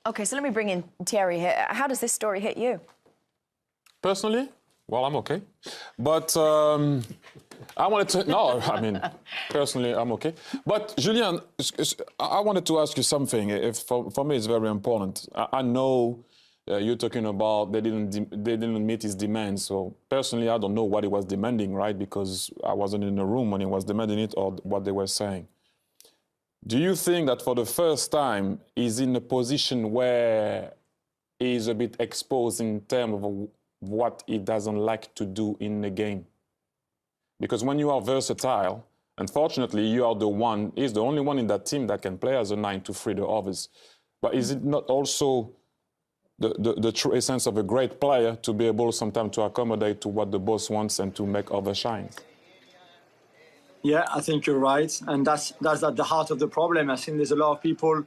OK, so let me bring in Thierry here. How does this story hit you? Personally, well, I'm OK. But I wanted to... No, I mean, personally, I'm OK. But, Julien, I wanted to ask you something. For me, it's very important. I know you're talking about they didn't meet his demands. So, personally, I don't know what he was demanding, right? Because I wasn't in the room when he was demanding it or what they were saying. Do you think that for the first time he's in a position where he's a bit exposed in terms of what he doesn't like to do in the game? Because when you are versatile, unfortunately, you are the one, he's the only one in that team that can play as a 9 to free the others. But is it not also the true essence of a great player to be able sometimes to accommodate to what the boss wants and to make others shine? Yeah, I think you're right. And that's at the heart of the problem. I think there's a lot of people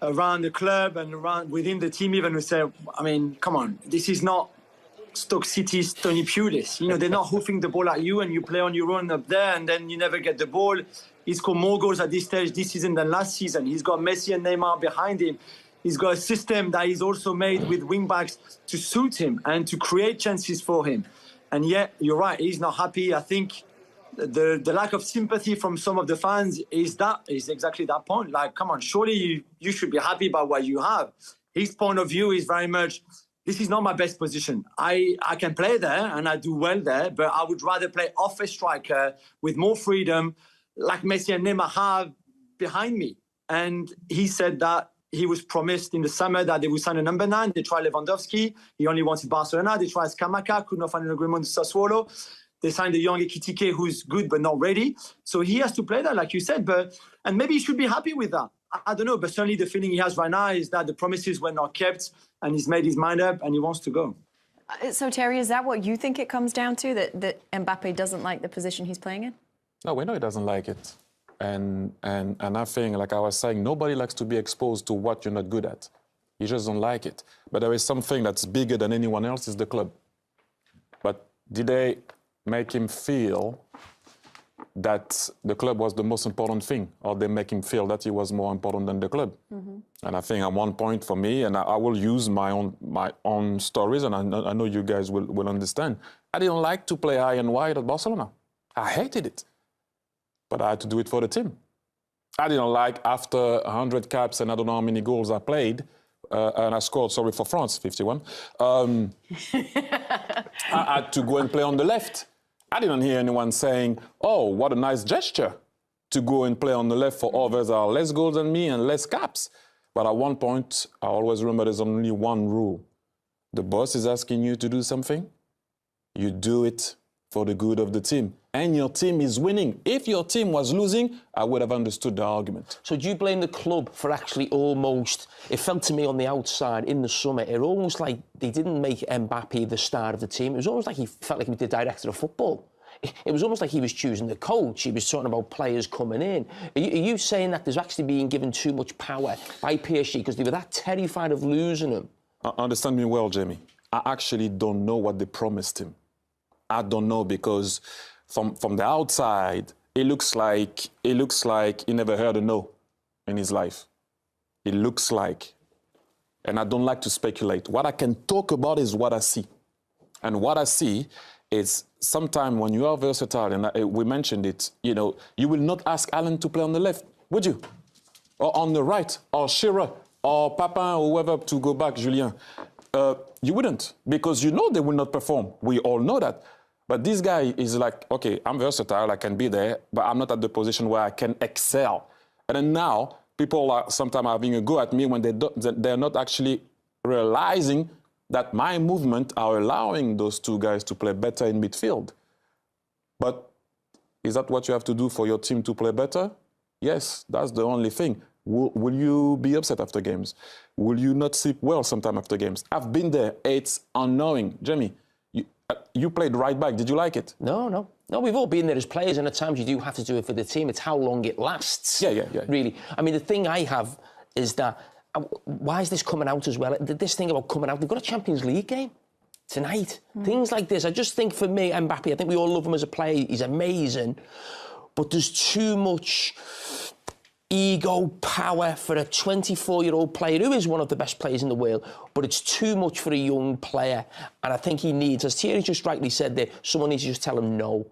around the club and around within the team even who say, I mean, come on, this is not Stoke City's Tony Pulis. You know, they're not hoofing the ball at you and you play on your own up there and then you never get the ball. He's scored more goals at this stage this season than last season. He's got Messi and Neymar behind him. He's got a system that he's also made with wing-backs to suit him and to create chances for him. And yet, you're right, he's not happy. I think the lack of sympathy from some of the fans is exactly that point. Like, come on, surely you should be happy about what you have. His point of view is very much, this is not my best position. I can play there and I do well there, but I would rather play off a striker with more freedom, like Messi and Neymar have behind me. And he said that he was promised in the summer that they would sign a number 9. They tried Lewandowski. He only wanted Barcelona. They tried Scamacca, could not find an agreement with Sassuolo. They signed the young Ekitike, who's good but not ready. So he has to play that, like you said. And maybe he should be happy with that. I don't know, but certainly the feeling he has right now is that the promises were not kept and he's made his mind up and he wants to go. So, Thierry, is that what you think it comes down to, that Mbappé doesn't like the position he's playing in? No, we know he doesn't like it. And I think, like I was saying, nobody likes to be exposed to what you're not good at. You just don't like it. But there is something that's bigger than anyone else, is the club. But did they make him feel that the club was the most important thing, or they make him feel that he was more important than the club? Mm-hmm. And I think at one point for me, and I will use my own stories, and I know you guys will understand, I didn't like to play high and wide at Barcelona. I hated it. But I had to do it for the team. I didn't like, after 100 caps and I don't know how many goals I played, and I scored, sorry, for France, 51, I had to go and play on the left. I didn't hear anyone saying, oh, what a nice gesture to go and play on the left for others that are less goals than me and less caps. But at one point, I always remember there's only one rule. The boss is asking you to do something, you do it for the good of the team. And your team is winning. If your team was losing, I would have understood the argument. So do you blame the club for actually almost, it felt to me on the outside in the summer, it almost like they didn't make Mbappé the star of the team. It was almost like he felt like he was the director of football. It was almost like he was choosing the coach. He was talking about players coming in. Are you saying that there's actually being given too much power by PSG because they were that terrified of losing him? Understand me well, Jamie. I actually don't know what they promised him. I don't know, because from the outside, it looks like he never heard a no in his life. It looks like. And I don't like to speculate. What I can talk about is what I see. And what I see is sometimes when you are versatile, and we mentioned it, you know, you will not ask Alan to play on the left, would you? Or on the right, or Shearer, or Papin, or whoever to go back, Julien. You wouldn't, because you know they will not perform. We all know that. But this guy is like, okay, I'm versatile, I can be there, but I'm not at the position where I can excel. And then now, people are sometimes having a go at me when they're not actually realizing that my movement are allowing those two guys to play better in midfield. But is that what you have to do for your team to play better? Yes, that's the only thing. Will you be upset after games? Will you not sleep well sometime after games? I've been there. It's unknowing. Jamie, you played right back. Did you like it? No, we've all been there as players, and at times you do have to do it for the team. It's how long it lasts. Yeah. Really. I mean, the thing I have is that, why is this coming out as well? This thing about coming out, they've got a Champions League game tonight. Things like this. I just think, for me, Mbappé, I think we all love him as a player. He's amazing. But there's too much ego, power for a 24-year-old player who is one of the best players in the world, but it's too much for a young player. And I think he needs, as Thierry just rightly said there, someone needs to just tell him no.